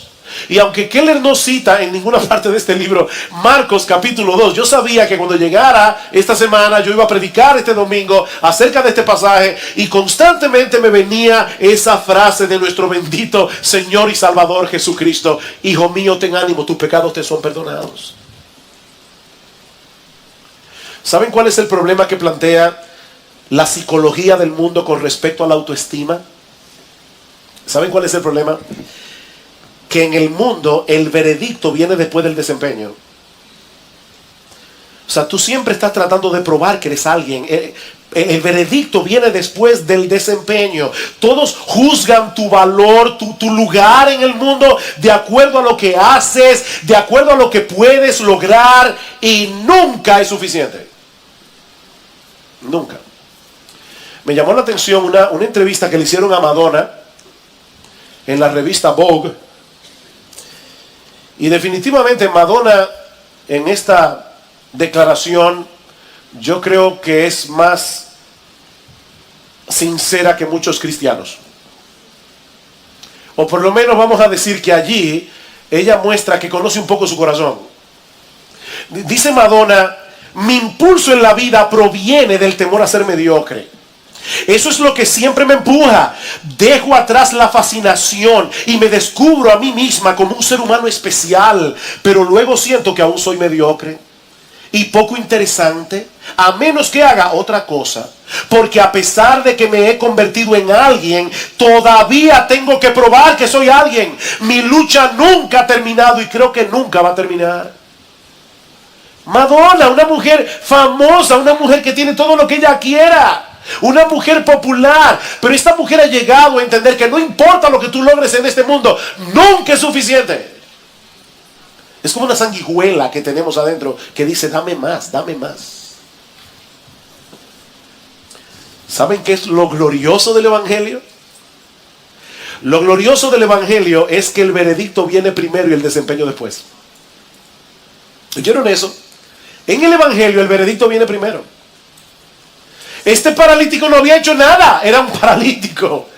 Y aunque Keller no cita en ninguna parte de este libro Marcos capítulo 2, yo sabía que cuando llegara esta semana yo iba a predicar este domingo acerca de este pasaje, y constantemente me venía esa frase de nuestro bendito Señor y Salvador Jesucristo: hijo mío, ten ánimo, tus pecados te son perdonados. ¿Saben cuál es el problema que plantea la psicología del mundo con respecto a la autoestima? ¿Saben cuál es el problema? Que en el mundo el veredicto viene después del desempeño. O sea, tú siempre estás tratando de probar que eres alguien. El veredicto viene después del desempeño. Todos juzgan tu valor, tu lugar en el mundo de acuerdo a lo que haces, de acuerdo a lo que puedes lograr, y nunca es suficiente. Nunca. Me llamó la atención una entrevista que le hicieron a Madonna en la revista Vogue. Y definitivamente Madonna, en esta declaración, yo creo que es más sincera que muchos cristianos. O por lo menos vamos a decir que allí ella muestra que conoce un poco su corazón. Dice Madonna: mi impulso en la vida proviene del temor a ser mediocre. Eso es lo que siempre me empuja. Dejo atrás la fascinación y me descubro a mí misma como un ser humano especial, pero luego siento que aún soy mediocre y poco interesante, a menos que haga otra cosa. Porque a pesar de que me he convertido en alguien, todavía tengo que probar que soy alguien. Mi lucha nunca ha terminado y creo que nunca va a terminar. Madonna, una mujer famosa, una mujer que tiene todo lo que ella quiera, una mujer popular, pero esta mujer ha llegado a entender que no importa lo que tú logres en este mundo, nunca es suficiente. Es como una sanguijuela que tenemos adentro que dice: dame más, dame más. ¿Saben qué es lo glorioso del Evangelio? Lo glorioso del Evangelio es que el veredicto viene primero y el desempeño después. ¿Oyeron eso? En el Evangelio el veredicto viene primero. Este paralítico no había hecho nada, era un paralítico.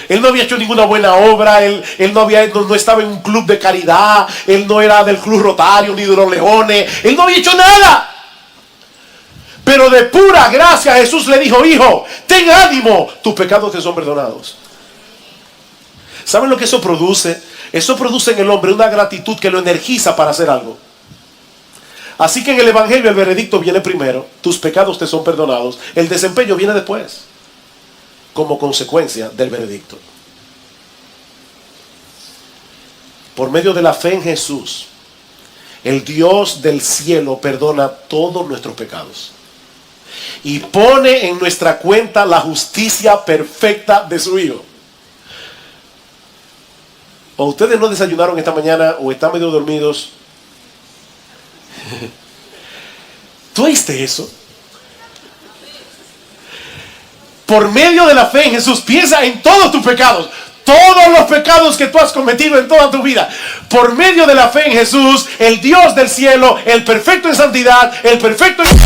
Él no había hecho ninguna buena obra, él no estaba en un club de caridad, él no era del Club Rotario ni de los Leones, él no había hecho nada. Pero de pura gracia Jesús le dijo: hijo, ten ánimo, tus pecados te son perdonados. ¿Saben lo que eso produce? Eso produce en el hombre una gratitud que lo energiza para hacer algo. Así que en el Evangelio el veredicto viene primero, tus pecados te son perdonados, el desempeño viene después, como consecuencia del veredicto. Por medio de la fe en Jesús, el Dios del cielo perdona todos nuestros pecados y pone en nuestra cuenta la justicia perfecta de su Hijo. O ustedes no desayunaron esta mañana o están medio dormidos. ¿Tú oíste eso? Por medio de la fe en Jesús, piensa en todos tus pecados, todos los pecados que tú has cometido en toda tu vida. Por medio de la fe en Jesús, el Dios del cielo, el perfecto en santidad, el perfecto en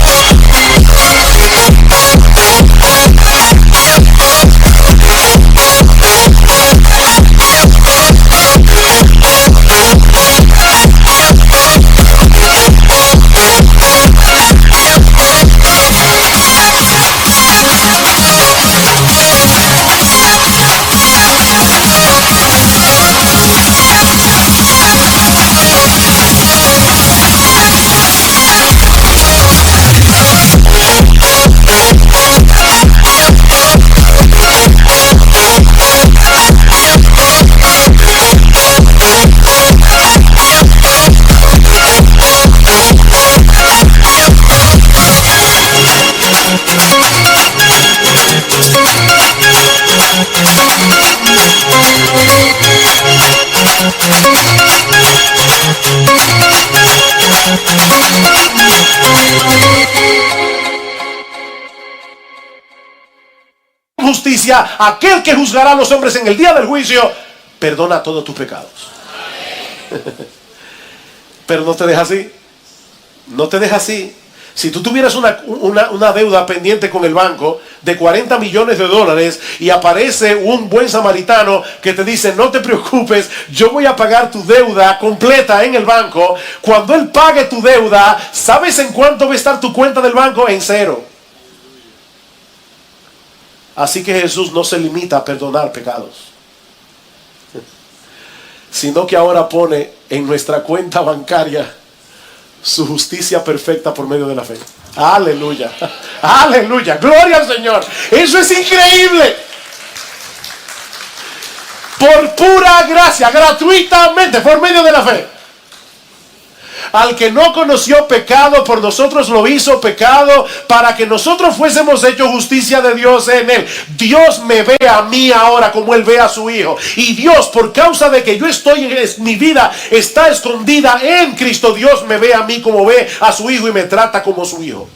Justicia, aquel que juzgará a los hombres en el día del juicio, perdona todos tus pecados. Pero no te deja así. No te deja así. Si tú tuvieras una deuda pendiente con el banco de 40 millones de dólares y aparece un buen samaritano que te dice: no te preocupes, yo voy a pagar tu deuda completa en el banco. Cuando él pague tu deuda, ¿sabes en cuánto va a estar tu cuenta del banco? En cero. Así que Jesús no se limita a perdonar pecados, sino que ahora pone en nuestra cuenta bancaria su justicia perfecta por medio de la fe. Aleluya, aleluya, gloria al Señor. Eso es increíble. Por pura gracia, gratuitamente, por medio de la fe. Al que no conoció pecado, por nosotros lo hizo pecado, para que nosotros fuésemos hechos justicia de Dios en él. Dios me ve a mí ahora como él ve a su hijo. Y Dios, por causa de que yo estoy, mi vida está escondida en Cristo, Dios me ve a mí como ve a su hijo y me trata como su hijo.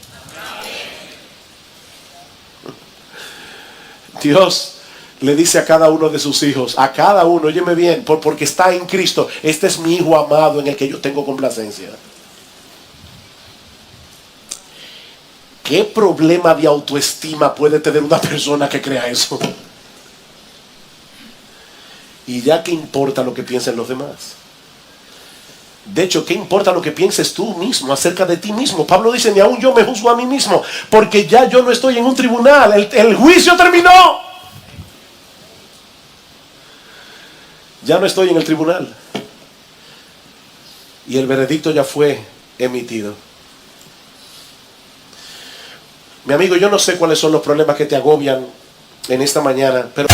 Dios le dice a cada uno de sus hijos, a cada uno: óyeme bien, porque está en Cristo, este es mi hijo amado en el que yo tengo complacencia. ¿Qué problema de autoestima puede tener una persona que crea eso? Y ya, ¿qué importa lo que piensen los demás? De hecho, ¿qué importa lo que pienses tú mismo acerca de ti mismo? Pablo dice: ni aún yo me juzgo a mí mismo, porque ya yo no estoy en un tribunal, el juicio terminó. Ya no estoy en el tribunal. Y el veredicto ya fue emitido. Mi amigo, yo no sé cuáles son los problemas que te agobian en esta mañana, pero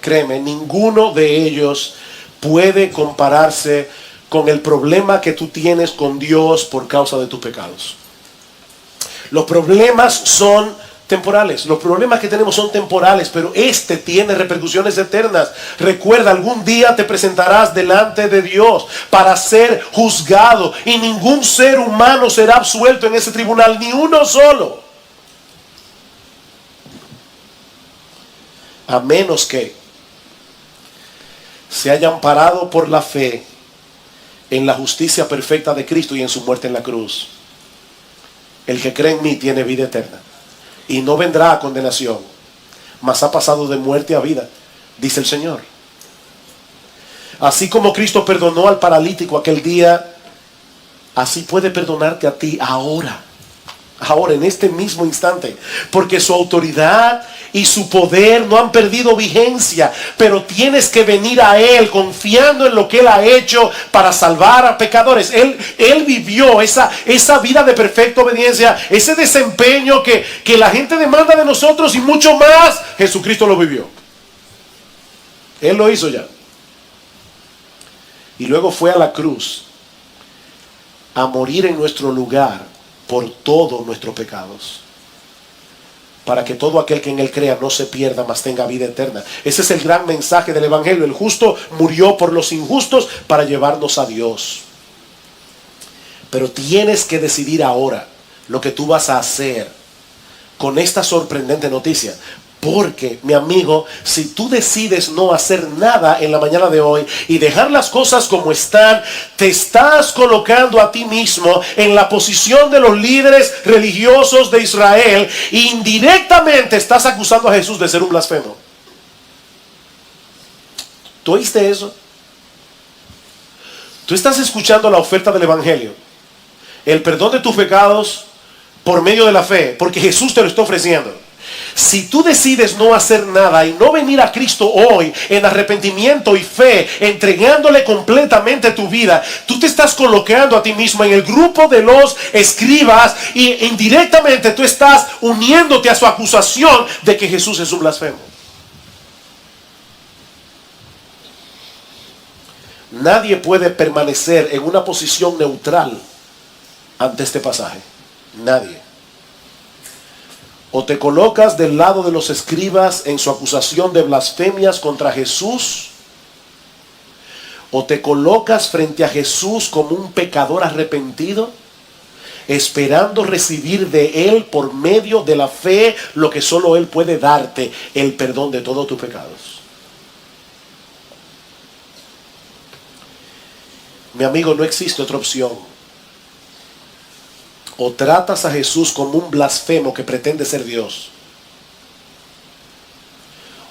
créeme, ninguno de ellos puede compararse con el problema que tú tienes con Dios por causa de tus pecados. Los problemas son temporales, los problemas que tenemos son temporales, pero este tiene repercusiones eternas. Recuerda, algún día te presentarás delante de Dios para ser juzgado, y ningún ser humano será absuelto en ese tribunal, ni uno solo. A menos que se hayan parado por la fe en la justicia perfecta de Cristo y en su muerte en la cruz. El que cree en mí tiene vida eterna y no vendrá a condenación, mas ha pasado de muerte a vida, dice el Señor. Así como Cristo perdonó al paralítico aquel día, así puede perdonarte a ti ahora, en este mismo instante, porque su autoridad y su poder no han perdido vigencia, pero tienes que venir a Él confiando en lo que Él ha hecho para salvar a pecadores. Él vivió esa vida de perfecta obediencia, ese desempeño que la gente demanda de nosotros y mucho más. Jesucristo lo vivió. Él lo hizo ya. Y luego fue a la cruz a morir en nuestro lugar por todos nuestros pecados, para que todo aquel que en Él crea no se pierda, mas tenga vida eterna. Ese es el gran mensaje del Evangelio. El justo murió por los injustos para llevarnos a Dios. Pero tienes que decidir ahora lo que tú vas a hacer con esta sorprendente noticia. Porque, mi amigo, si tú decides no hacer nada en la mañana de hoy y dejar las cosas como están, te estás colocando a ti mismo en la posición de los líderes religiosos de Israel e indirectamente estás acusando a Jesús de ser un blasfemo. ¿Tú oíste eso? Tú estás escuchando la oferta del Evangelio, el perdón de tus pecados por medio de la fe, porque Jesús te lo está ofreciendo. Si tú decides no hacer nada y no venir a Cristo hoy en arrepentimiento y fe, entregándole completamente tu vida, tú te estás colocando a ti mismo en el grupo de los escribas y indirectamente tú estás uniéndote a su acusación de que Jesús es un blasfemo. Nadie puede permanecer en una posición neutral ante este pasaje. Nadie. O te colocas del lado de los escribas en su acusación de blasfemias contra Jesús, o te colocas frente a Jesús como un pecador arrepentido, esperando recibir de Él por medio de la fe lo que solo Él puede darte, el perdón de todos tus pecados. Mi amigo, no existe otra opción. O tratas a Jesús como un blasfemo que pretende ser Dios,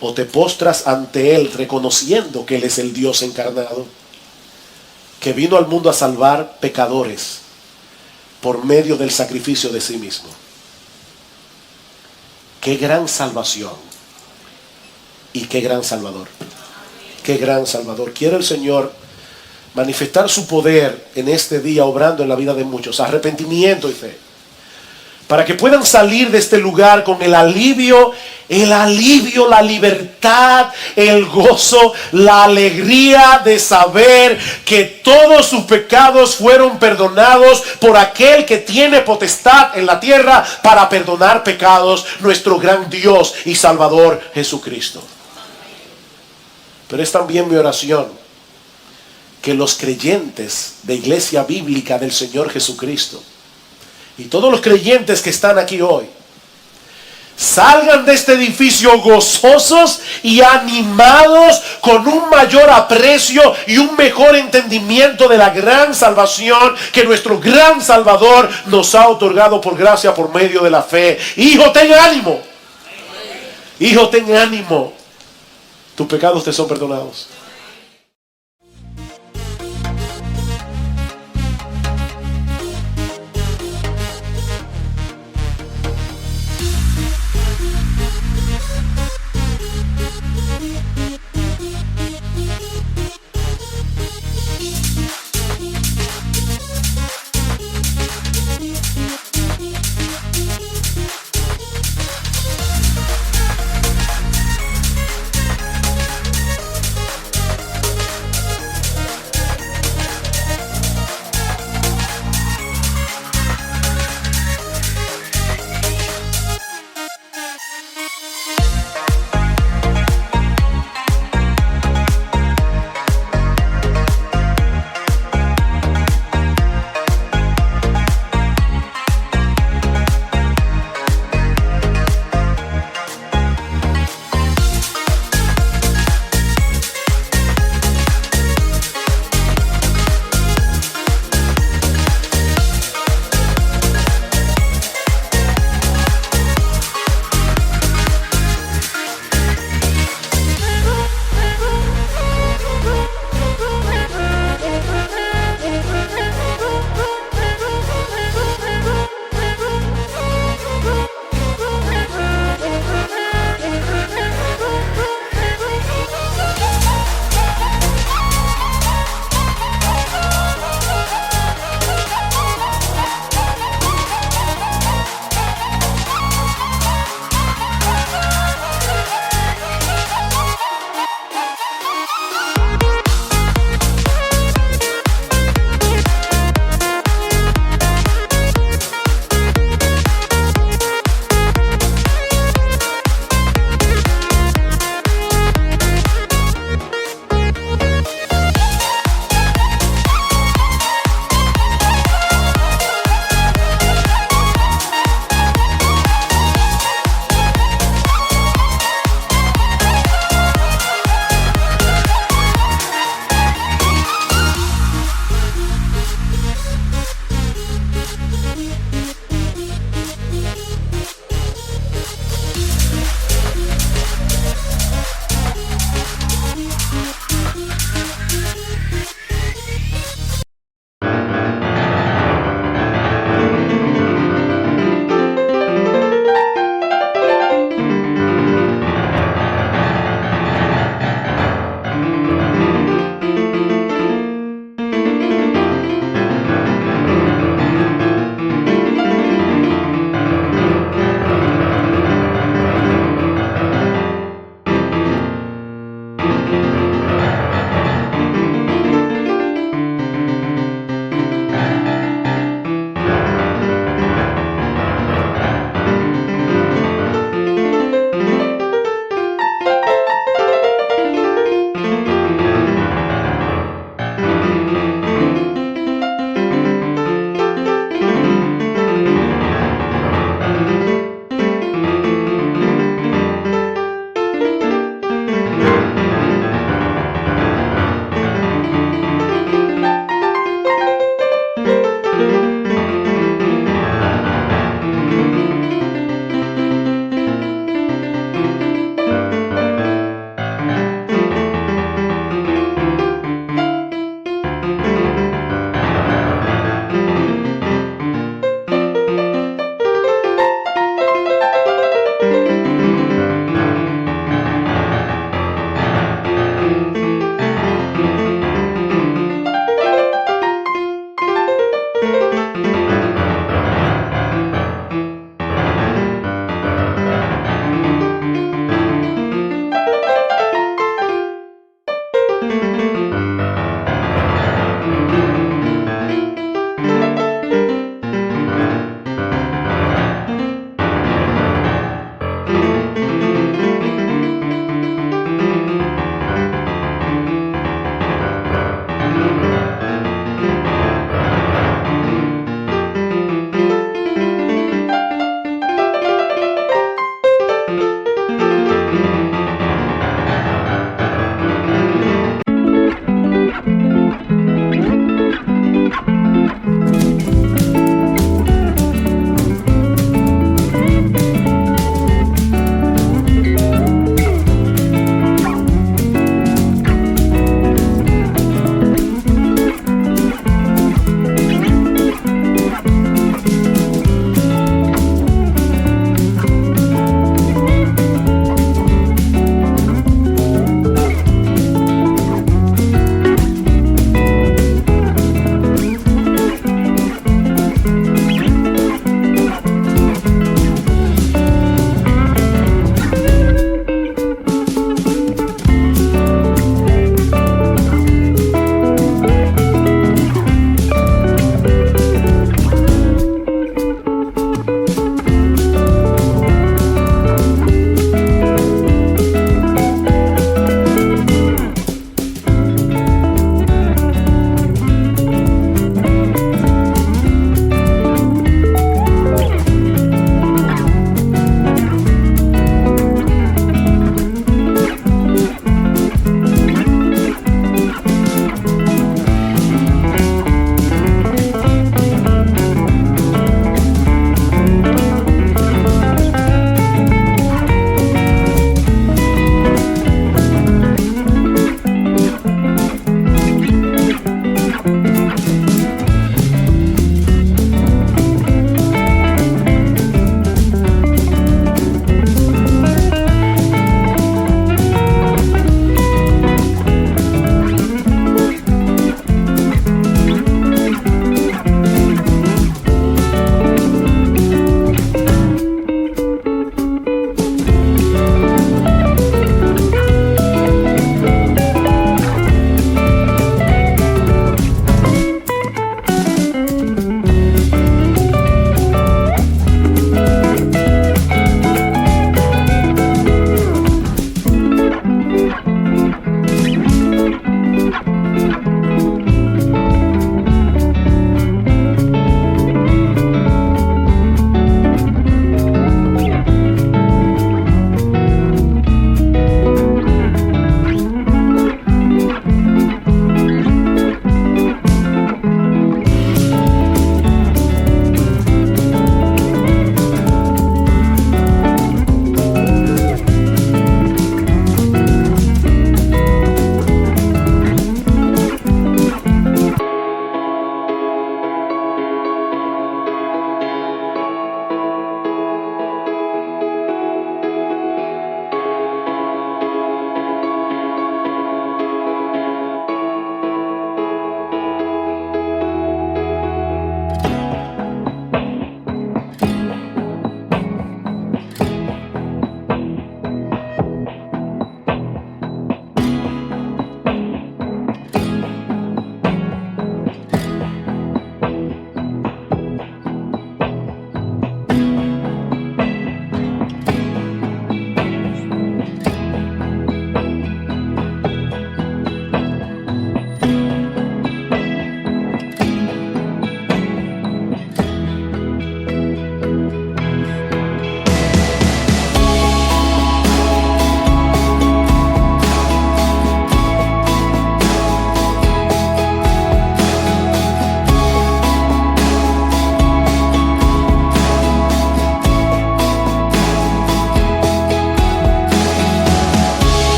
o te postras ante Él reconociendo que Él es el Dios encarnado, que vino al mundo a salvar pecadores por medio del sacrificio de sí mismo. Qué gran salvación y qué gran Salvador. Qué gran Salvador. Quiere el Señor manifestar su poder en este día, obrando en la vida de muchos, arrepentimiento y fe, para que puedan salir de este lugar con el alivio, la libertad, el gozo, la alegría de saber que todos sus pecados fueron perdonados por aquel que tiene potestad en la tierra para perdonar pecados, nuestro gran Dios y Salvador Jesucristo. Pero es también mi oración que los creyentes de Iglesia Bíblica del Señor Jesucristo y todos los creyentes que están aquí hoy salgan de este edificio gozosos y animados, con un mayor aprecio y un mejor entendimiento de la gran salvación que nuestro gran Salvador nos ha otorgado por gracia por medio de la fe. Hijo, ten ánimo. Hijo, ten ánimo. Tus pecados te son perdonados.